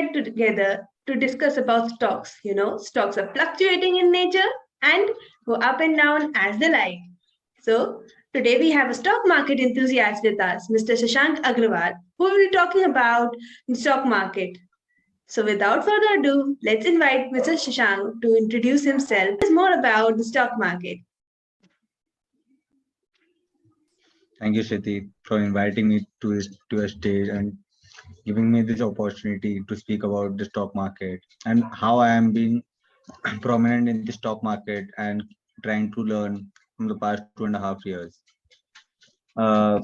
get together to discuss about stocks. Stocks are fluctuating in nature and go up and down as they like. So, today we have a stock market enthusiast with us, Mr. Shashank Agrawal, who will be talking about the stock market. So, without further ado, let's invite Mr. Shashank to introduce himself and more about the stock market. Thank you, Shriti, for inviting me to a stage and giving me this opportunity to speak about the stock market and how I am being prominent in the stock market and trying to learn from the past 2.5 years. Uh,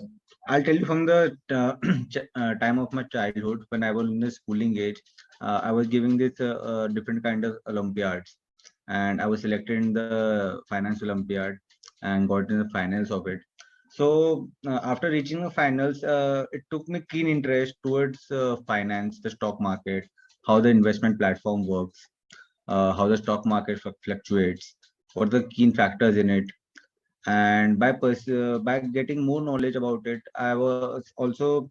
I'll tell you from the time of my childhood when I was in the schooling age. I was giving this different kind of Olympiads, and I was selected in the finance Olympiad and got in the finals of it. So after reaching the finals, it took me keen interest towards finance, the stock market, how the investment platform works, how the stock market fluctuates, what are the keen factors in it, and by getting more knowledge about it, I was also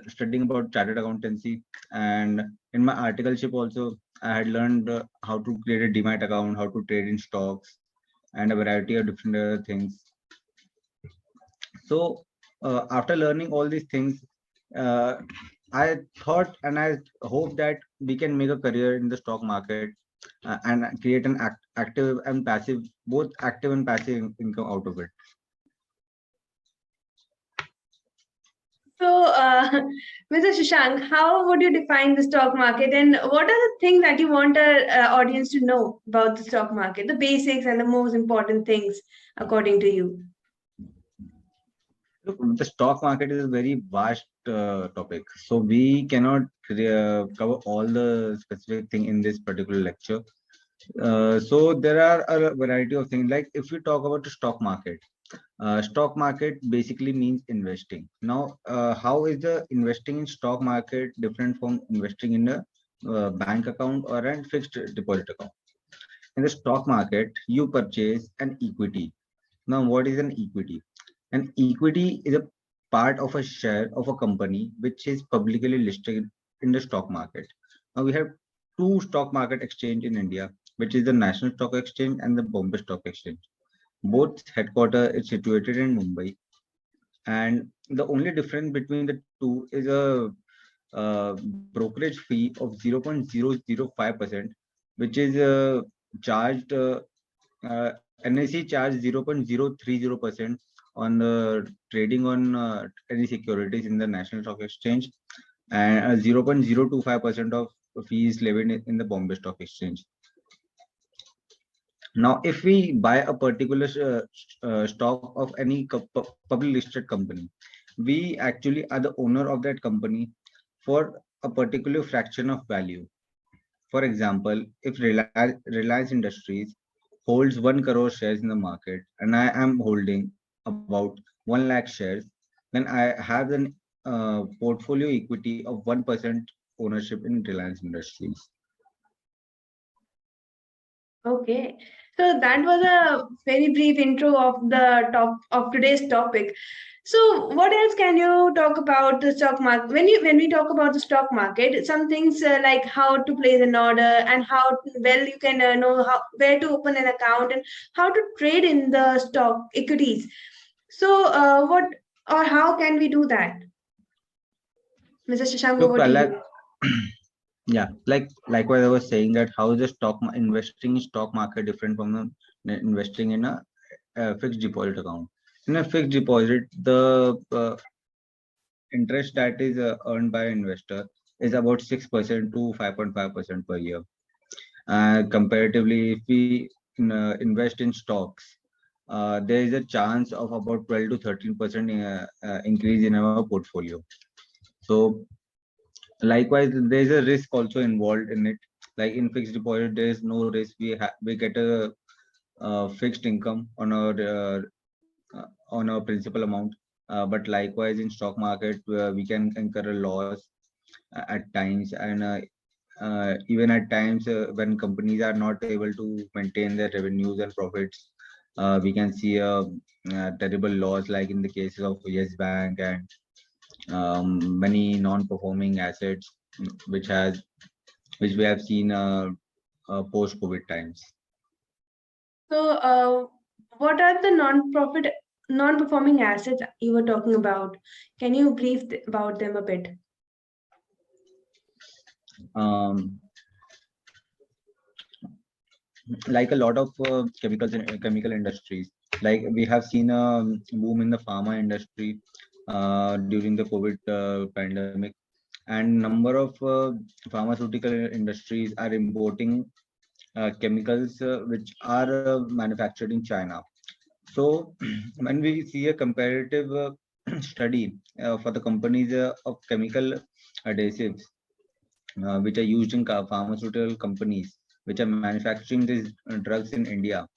studying about chartered accountancy, and in my articleship also I had learned how to create a demat account, how to trade in stocks, and a variety of different things. So after learning all these things, uh, I thought and I hope that we can make a career in the stock market and create an active and passive, both active and passive income out of it. So, Mr. Shashank, how would you define the stock market, and what are the things that you want our audience to know about the stock market, the basics and the most important things, according to you? Look, the stock market is a very vast topic, so we cannot cover all the specific thing in this particular lecture. So there are a variety of things. Like if we talk about the stock market basically means investing. Now, how is the investing in stock market different from investing in a bank account or a fixed deposit account? In the stock market, you purchase an equity. Now, what is an equity? An equity is a part of a share of a company which is publicly listed in the stock market. Now, we have two stock market exchange in India, which is the National Stock Exchange and the Bombay Stock Exchange. Both headquarter is situated in Mumbai, and the only difference between the two is a brokerage fee of 0.005%, which is charged. NSE charged 0.030% on the trading on any securities in the National Stock Exchange, and 0.025% of fees levied in the Bombay Stock Exchange. Now, if we buy a particular stock of any public listed company, we actually are the owner of that company for a particular fraction of value. For example, if Reliance Industries holds 1 crore shares in the market and I am holding about 1 lakh shares, then I have an portfolio equity of 1% ownership in Reliance Industries. Okay, so that was a very brief intro of the top of today's topic. So, what else can you talk about the stock market? When we talk about the stock market, some things like how to place an order and how well you can know how where to open an account and how to trade in the stock equities. So, what or how can we do that, Mr. Shashank? Look, Over to you. yeah, likewise, I was saying that how is the investing in stock market different from investing in a fixed deposit account? In a fixed deposit, the interest that is earned by an investor is about 6% to 5.5% per year. Comparatively, if we invest in stocks, there is a chance of about 12 to 13% increase in our portfolio. So likewise, there is a risk also involved in it. Like in fixed deposit, there is no risk. We get a fixed income on our principal amount. But likewise, in stock market, we can incur a loss at times, and even at times when companies are not able to maintain their revenues and profits, we can see a terrible loss, like in the cases of Yes Bank and many non-performing assets. which has which we have seen post-COVID times. So, what are the non-performing assets you were talking about? Can you brief about them a bit? Um, like a lot of chemical industries, like we have seen a boom in the pharma industry during the COVID pandemic, and number of pharmaceutical industries are importing chemicals which are manufactured in China. So when we see a comparative study for the companies of chemical adhesives which are used in pharmaceutical companies which are manufacturing these drugs in India,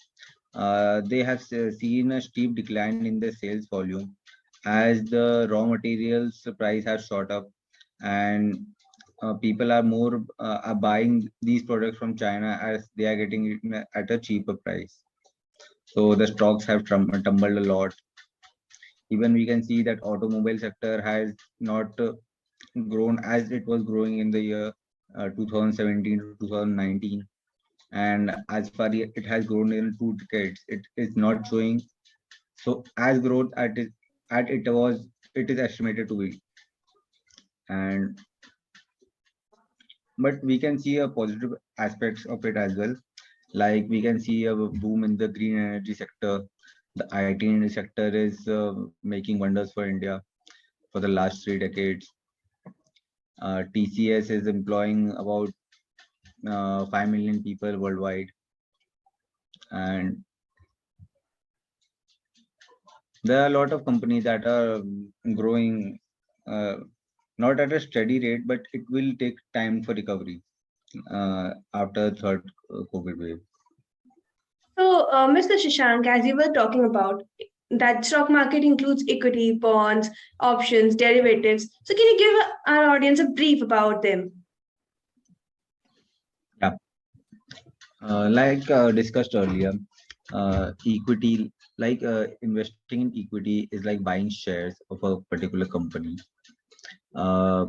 they have seen a steep decline in the sales volume as the raw materials price has shot up, and people are more are buying these products from China as they are getting it at a cheaper price. So the stocks have tumbled a lot. Even we can see that automobile sector has not grown as it was growing in the year 2017 to 2019, and as far as it has grown in 2 decades, it is not showing so as growth at it is estimated to be. And but we can see a positive aspects of it as well, like we can see a boom in the green energy sector. The IT sector is making wonders for India for the last 3 decades. TCS is employing about 5 million people worldwide, and there are a lot of companies that are growing uh, not at a steady rate, but it will take time for recovery after third COVID wave. So, Mr. Shashank, as you were talking about, that stock market includes equity, bonds, options, derivatives. So, can you give our audience a brief about them? Yeah, like discussed earlier, equity, like investing in equity, is like buying shares of a particular company. Uh,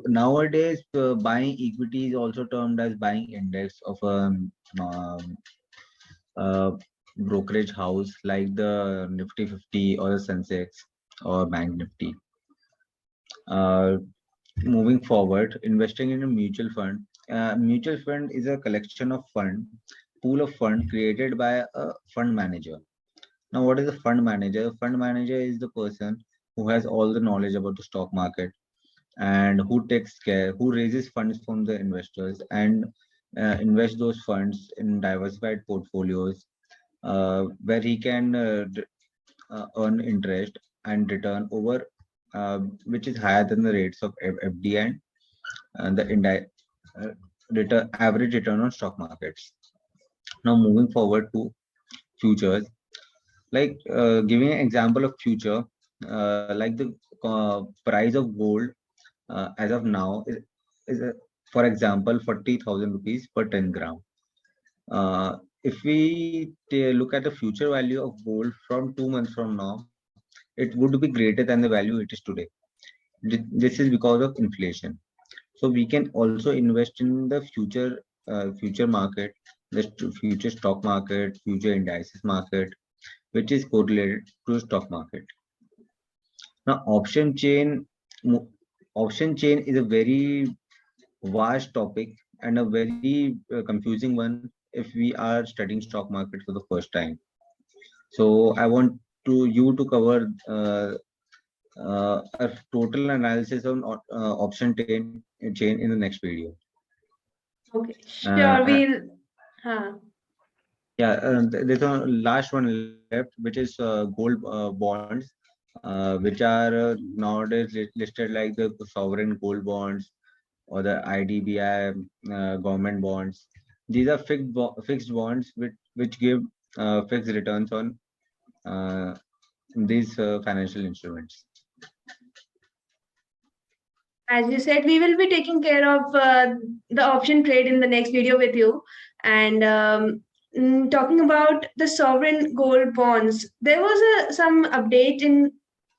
Nowadays, buying equity is also termed as buying index of a um, uh, brokerage house like the Nifty 50 or the Sensex or Bank Nifty. Uh, Moving forward, investing in a mutual fund. Mutual fund is a collection of pool of fund created by a fund manager. Now, what is a fund manager? A fund manager is the person who has all the knowledge about the stock market and who takes care, who raises funds from the investors and invest those funds in diversified portfolios where he can earn interest and return over which is higher than the rates of FD and the uh, average return on stock markets. Now moving forward to futures, like giving an example of future, like the price of gold as of now is for example 40,000 rupees per 10 gram. If we look at the future value of gold from 2 months from now, it would be greater than the value it is today. This is because of inflation. So we can also invest in the future market, the future stock market, future indices market, which is correlated to the stock market. Now, mo- option chain is a very vast topic and a very confusing one if we are studying stock market for the first time. So I want you to cover a total analysis on chain in the next video. Okay, Uh, sure. uh, Huh. yeah, there's a last one left, which is gold bonds, which are nowadays listed like the sovereign gold bonds or the IDBI government bonds. These are fixed bonds which give fixed returns on uh, these financial instruments. As you said, we will be taking care of the option trade in the next video with you. And talking about the sovereign gold bonds, there was some update in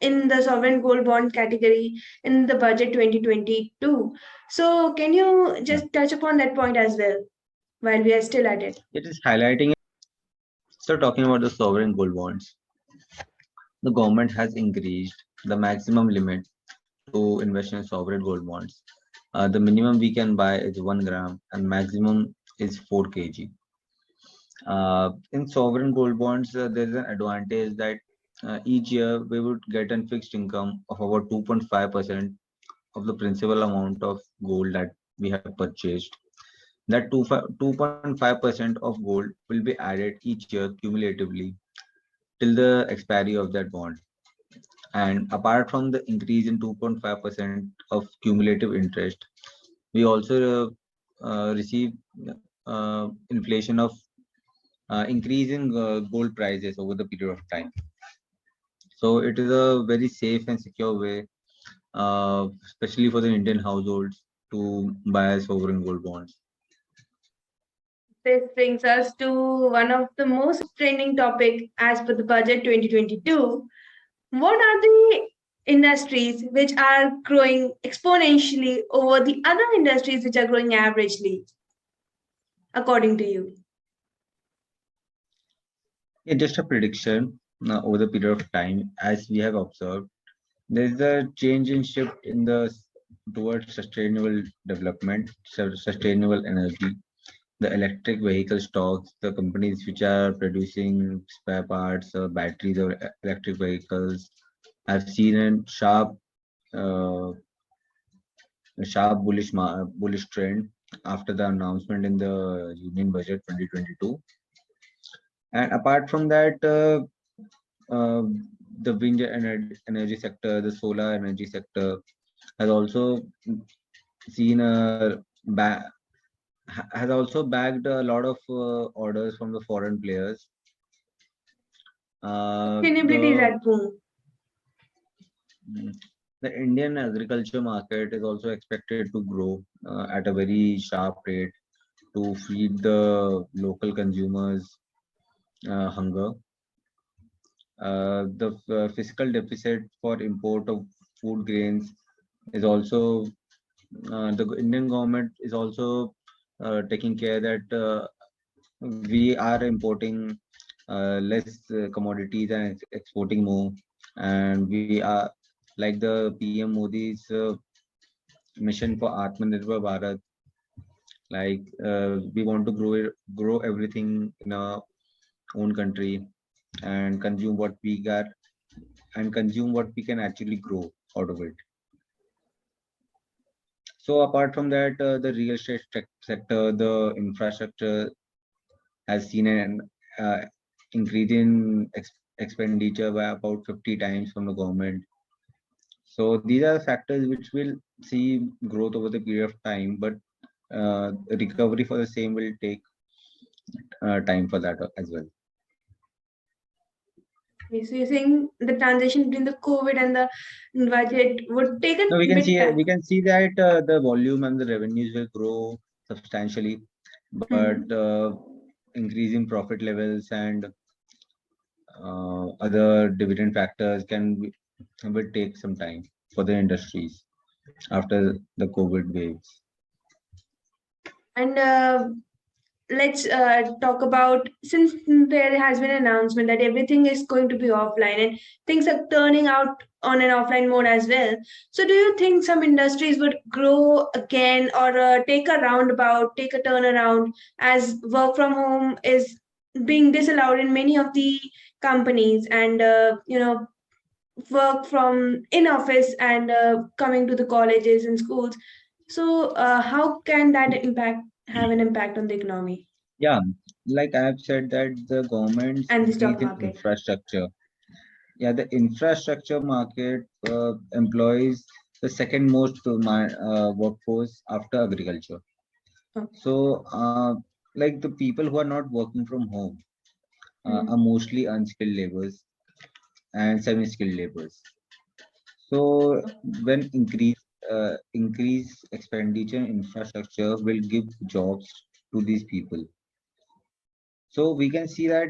in the sovereign gold bond category in the budget 2022. So, can you Yeah. just touch upon that point as well while we are still at it? It is highlighting. So talking about the sovereign gold bonds, the government has increased the maximum limit to invest in sovereign gold bonds. The minimum we can buy is 1 gram and maximum is 4 kg. In sovereign gold bonds, there is an advantage that each year we would get a fixed income of about 2.5% of the principal amount of gold that we have purchased. That 2.5% of gold will be added each year cumulatively till the expiry of that bond. And apart from the increase in 2.5% of cumulative interest, we also receive inflation of increasing gold prices over the period of time. So it is a very safe and secure way, especially for the Indian households, to buy sovereign gold bonds. This brings us to one of the most trending topic as per the budget 2022. What are the industries which are growing exponentially over the other industries which are growing averagely, according to you? Yeah, just a prediction over the period of time, as we have observed, there is a change in shift in the towards sustainable development, sustainable energy, the electric vehicle stocks, the companies which are producing spare parts, batteries or electric vehicles have seen uh, a sharp bullish trend after the announcement in the Union Budget 2022. And apart from that, uh, the energy sector, the solar energy sector has also seen has also bagged a lot of orders from the foreign players. Sustainability is The at boom. mm, the Indian agriculture market is also expected to grow at a very sharp rate to feed the local consumers' hunger. The fiscal deficit for import of food grains is also the Indian government is also taking care that we are importing less commodities and exporting more, and we are like the PM Modi's mission for Atmanirbhar Bharat. Like we want to grow everything in our own country and consume what we got and consume what we can actually grow out of it. So apart from that, the real estate sector, the infrastructure has seen an increase in expenditure by about 50 times from the government. So these are factors which will see growth over the period of time, but recovery for the same will take time for that as well. Okay, so you're saying the transition between the COVID and the budget would take No, a bit time. we can see that the volume and the revenues will grow substantially, but Mhm. increasing profit levels and other dividend factors will take some time for the industries after the COVID waves. And let's talk about, since there has been an announcement that everything is going to be offline and things are turning out on an offline mode as well. So, do you think some industries would grow again or take a roundabout, take a turnaround as work from home is being disallowed in many of the companies and work from in office and coming to the colleges and schools? So, how can that impact have an impact on the economy Yeah, like I've said that the government's and the stock increase in market? infrastructure. Yeah, the infrastructure market employs the second most workforce after agriculture. Oh, So, like the people who are not working from home are mm. mostly unskilled laborers and semi-skilled laborers. So, when increase expenditure in infrastructure will give jobs to these people. So we can see that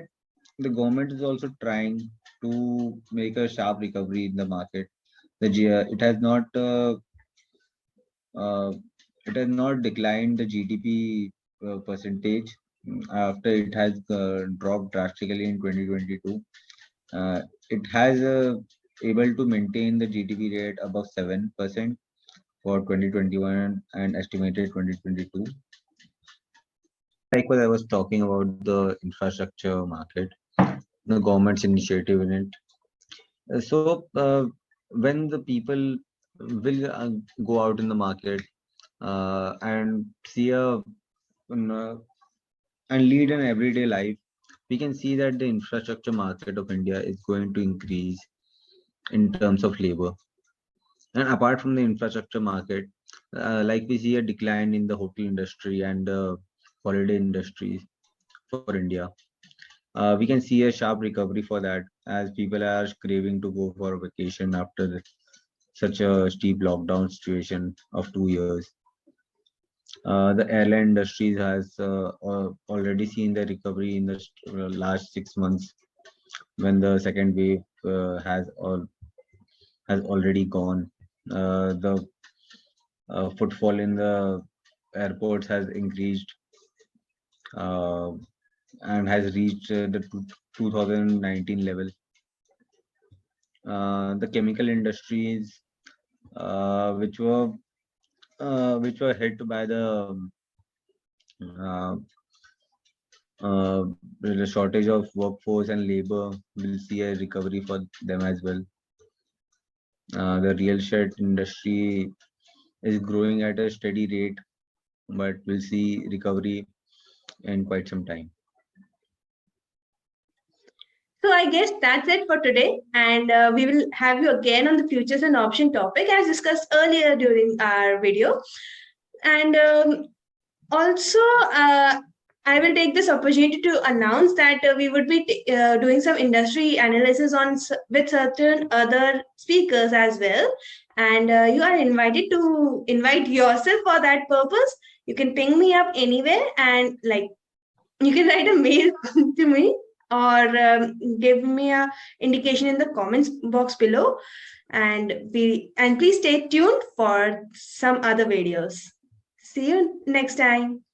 the government is also trying to make a sharp recovery in the market. It has not uh, declined the GDP percentage after it has dropped drastically in 2022. Uh, it has able to maintain the GDP rate above 7% for 2021 and estimated 2022. Like what I was talking about the infrastructure market, the government's initiative in it. So when the people will go out in the market and see and lead an everyday life, we can see that the infrastructure market of India is going to increase in terms of labor. And apart from the infrastructure market, like we see a decline in the hotel industry and the holiday industries for India. We can see a sharp recovery for that as people are craving to go for a vacation after such a steep lockdown situation of 2 years. The airline industries has already seen the recovery in the last 6 months when the second wave has already gone. The footfall in the airports has increased uh, and has reached the 2019 level. The chemical industries, uh, which were which were hit by uh, the shortage of workforce and labor, will see a recovery for them as well. The real estate industry is growing at a steady rate, but we'll see recovery in quite some time. So I guess that's it for today, and we will have you again on the futures and option topic as discussed earlier during our video. And also, I will take this opportunity to announce that we would be doing some industry analysis with certain other speakers as well. And you are invited to invite yourself for that purpose. You can ping me up anywhere, and like you can write a mail to me or give me a indication in the comments box below, and please stay tuned for some other videos. See you next time.